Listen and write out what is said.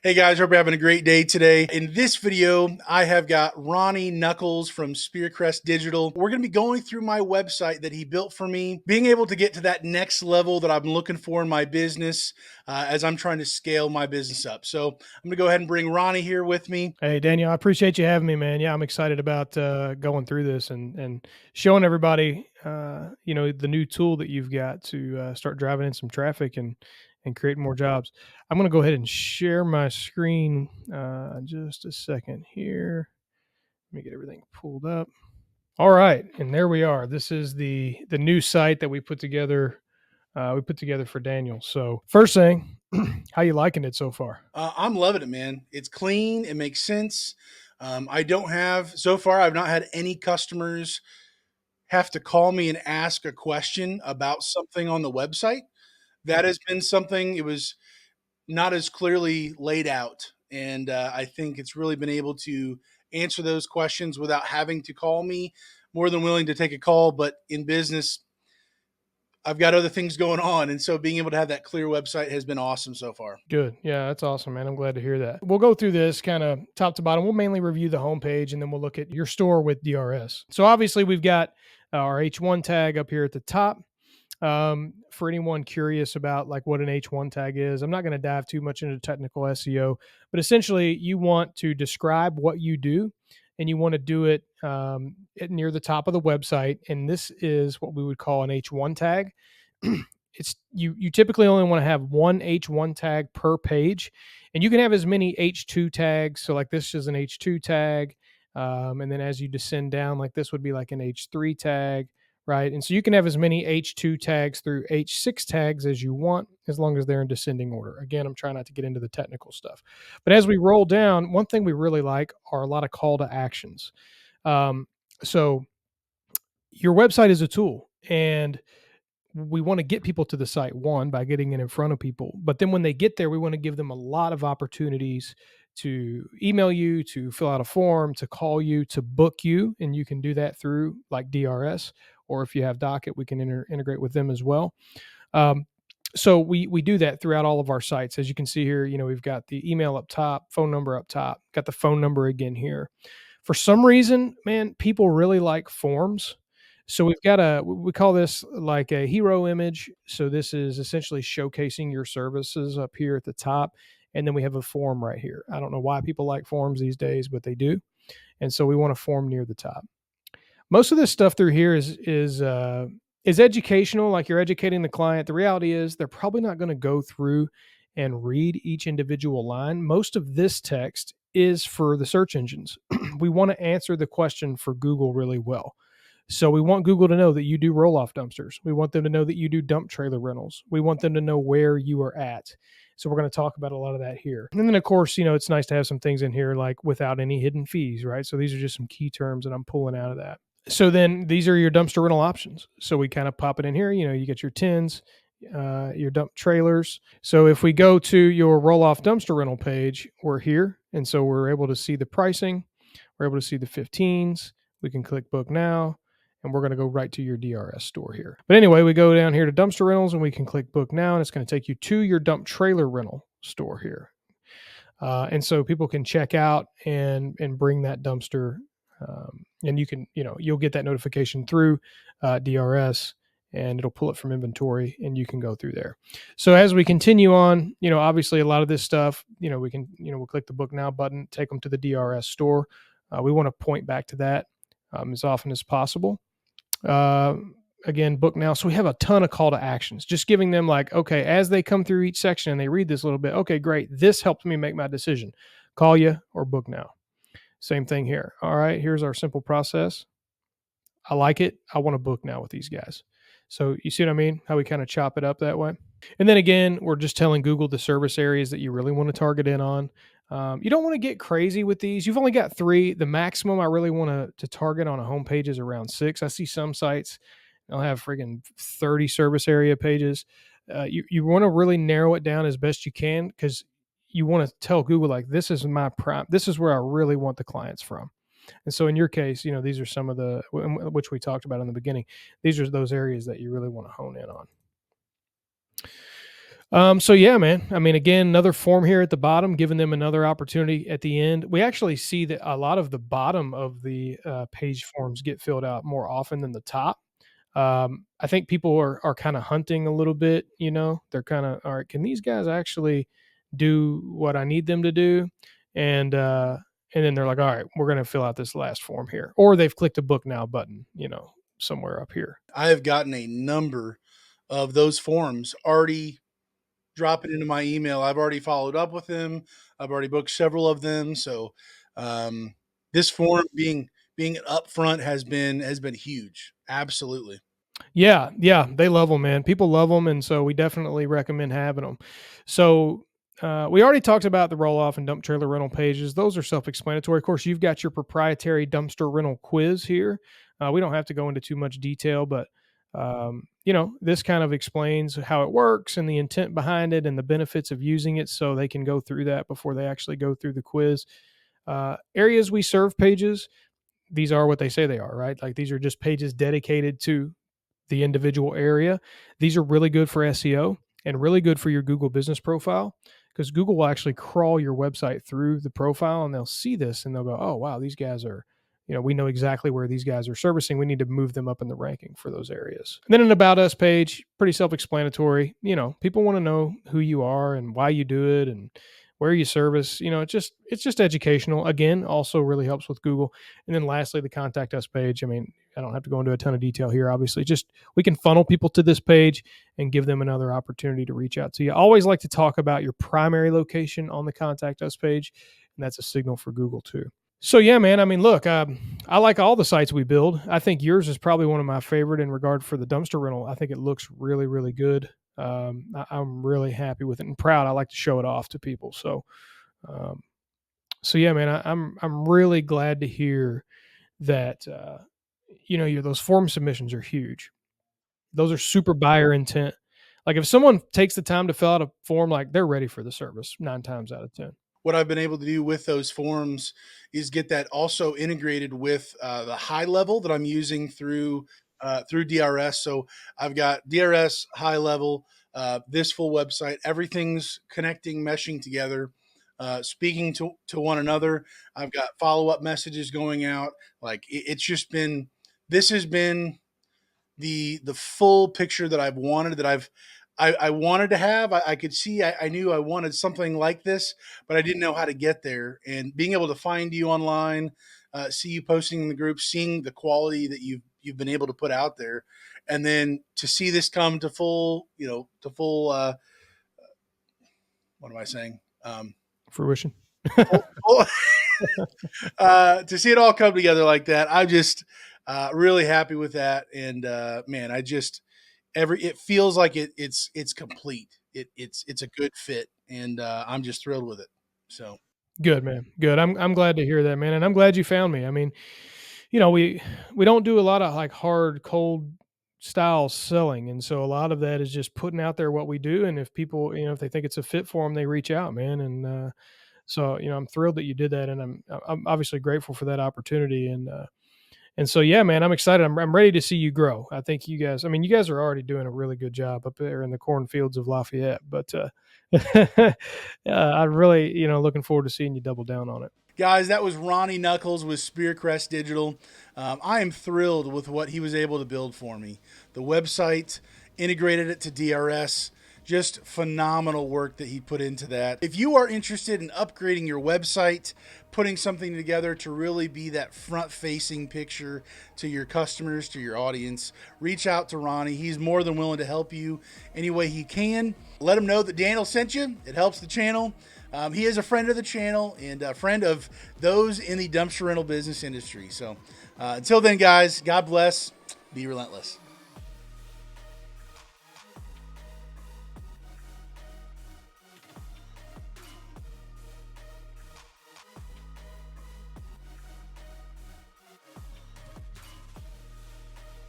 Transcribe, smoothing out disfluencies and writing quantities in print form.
Hey guys, hope you're having a great day today. In this video, I have got Ronnie Knuckles from spearcrestdigital. We're going to be going through my website that he built for me, being able to get to that next level that I'm looking for in my business as I'm trying to scale my business up. So I'm going to go ahead and bring Ronnie here with me. Hey, Daniel, I appreciate you having me, man. Yeah, I'm excited about going through this and showing everybody, the new tool that you've got to start driving in some traffic and creating more jobs. I'm going to go ahead and share my screen just a second here. Let me get everything pulled up. All right, and there we are. This is the new site that we put together. We put together for Daniel. So first thing, how you liking it so far? I'm loving it, man. It's clean, it makes sense. I don't have, so far, I've not had any customers have to call me and ask a question about something on the website. That has been something, it was not as clearly laid out. And I think it's really been able to answer those questions without having to call me. More than willing to take a call, but in business, I've got other things going on. And so being able to have that clear website has been awesome so far. Good. Yeah, that's awesome, man. I'm glad to hear that. We'll go through this kind of top to bottom. We'll mainly review the homepage and then we'll look at your store with DRS. So obviously we've got our H1 tag up here at the top. For anyone curious about like what an H1 tag is, I'm not going to dive too much into technical SEO, but essentially you want to describe what you do and you want to do it near the top of the website. And this is what we would call an H1 tag. It's you typically only want to have one H1 tag per page, and you can have as many H2 tags. So like this is an H2 tag, and then as you descend down, like this would be like an H3 tag, right? And so you can have as many H2 tags through H6 tags as you want, as long as they're in descending order. Again, I'm trying not to get into the technical stuff, but as we roll down, one thing we really like are a lot of call to actions. So your website is a tool, and we want to get people to the site, one, by getting it in front of people, but then when they get there, we want to give them a lot of opportunities to email you, to fill out a form, to call you, to book you, and you can do that through like DRS, or if you have Docket, we can integrate with them as well. So we do that throughout all of our sites. As you can see here, we've got the email up top, phone number up top, got the phone number again here. For some reason, man, people really like forms. So we call this like a hero image. So this is essentially showcasing your services up here at the top. And then we have a form right here. I don't know why people like forms these days, but they do. And so we want a form near the top. Most of this stuff through here is educational, like you're educating the client. The reality is they're probably not going to go through and read each individual line. Most of this text is for the search engines. We want to answer the question for Google really well. So we want Google to know that you do roll-off dumpsters. We want them to know that you do dump trailer rentals. We want them to know where you are at. So we're going to talk about a lot of that here. And then of course, it's nice to have some things in here like without any hidden fees, right? So these are just some key terms that I'm pulling out of that. So then these are your dumpster rental options. So we kind of pop it in here. You get your tins, your dump trailers. So if we go to your roll off dumpster rental page, we're here. And so we're able to see the pricing. We're able to see the 15s. We can click book now, and we're going to go right to your DRS store here. But anyway, we go down here to dumpster rentals and we can click book now, and it's going to take you to your dump trailer rental store here. And so people can check out and bring that dumpster, and you can you'll get that notification through DRS, and it'll pull it from inventory, and you can go through there. So as we continue on, obviously a lot of this stuff, we can we'll click the book now button, take them to the DRS store. We want to point back to that as often as possible. Again, book now. So we have a ton of call to actions, just giving them like, okay, as they come through each section and they read this a little bit, okay, great. This helps me make my decision. Call you or book now. Same thing here. All right, here's our simple process. I like it. I want to book now with these guys. So you see what I mean? How we kind of chop it up that way. And then again, we're just telling Google the service areas that you really want to target in on. You don't want to get crazy with these. You've only got 3. The maximum I really want to target on a homepage is around 6. I see some sites they'll have friggin' 30 service area pages. You want to really narrow it down as best you can, because you want to tell Google like, this is my prime. This is where I really want the clients from. And so in your case, these are some of the, which we talked about in the beginning. These are those areas that you really want to hone in on. So yeah, man. I mean, again, another form here at the bottom, giving them another opportunity at the end. We actually see that a lot of the bottom of the page forms get filled out more often than the top. I think people are kind of hunting a little bit. You know, they're kind of, all right. Can these guys actually do what I need them to do? And uh, and then they're like, all right, we're going to fill out this last form here, or they've clicked a book now button. You know, somewhere up here. I have gotten a number of those forms already dropping into my email. I've already followed up with them. I've already booked several of them. So um, this form being upfront has been huge. Absolutely. Yeah, yeah, they love them, man. People love them, and so we definitely recommend having them. So we already talked about the roll off and dump trailer rental pages. Those are self-explanatory. Of course, you've got your proprietary dumpster rental quiz here. We don't have to go into too much detail, but you know, this kind of explains how it works and the intent behind it and the benefits of using it, so they can go through that before they actually go through the quiz. Areas we serve pages, these are what they say they are, right? Like these are just pages dedicated to the individual area. These are really good for SEO and really good for your Google business profile, because Google will actually crawl your website through the profile and they'll see this and they'll go, oh, wow, these guys are, you know, we know exactly where these guys are servicing. We need to move them up in the ranking for those areas. And then an About Us page, pretty self explanatory. You know, people want to know who you are and why you do it and where you service. You know, it's just educational. Again, also really helps with Google. And then lastly, the contact us page. I mean, I don't have to go into a ton of detail here, obviously. Just we can funnel people to this page and give them another opportunity to reach out to you. I always like to talk about your primary location on the contact us page, and that's a signal for Google too. So yeah, man. I mean, look, I like all the sites we build. I think yours is probably one of my favorite in regard for the dumpster rental. I think it looks really, really good. I'm really happy with it and proud. I like to show it off to people. Um, so yeah, man, I'm really glad to hear that you know those form submissions are huge. Those are super buyer intent. Like if someone takes the time to fill out a form, like they're ready for the service 9 times out of 10. What I've been able to do with those forms is get that also integrated with the high level that I'm using through DRS. So I've got DRS high level, this full website, everything's connecting, meshing together, speaking to one another. I've got follow up messages going out. Like it's just been, this has been the full picture that I've wanted, that I wanted to have. I could see, I knew I wanted something like this, but I didn't know how to get there. And being able to find you online, see you posting in the group, seeing the quality that you've been able to put out there, and then to see this come to full, to full. What am I saying? Fruition. Full, to see it all come together like that, I'm just really happy with that. And man, I just it feels like it's complete. It's a good fit, and I'm just thrilled with it. So Good, man. Good. I'm glad to hear that, man, and I'm glad you found me. I mean, you know, we don't do a lot of like hard cold style selling, and so a lot of that is just putting out there what we do, and if people, you know, if they think it's a fit for them, they reach out, man, and so you know, I'm thrilled that you did that, and I'm obviously grateful for that opportunity, and so yeah, man, I'm excited. I'm ready to see you grow. I think you guys, I mean, you guys are already doing a really good job up there in the cornfields of Lafayette, but I really, you know, looking forward to seeing you double down on it. guys, that was Ronnie Knuckles with Spearcrest Digital. I am thrilled with what he was able to build for me. The website, integrated it to DRS, just phenomenal work that he put into that. If you are interested in upgrading your website, putting something together to really be that front facing picture to your customers, to your audience, reach out to Ronnie. He's more than willing to help you any way he can. Let him know that Daniel sent you. It helps the channel. He is a friend of the channel and a friend of those in the dumpster rental business industry. So until then, guys, God bless. Be relentless.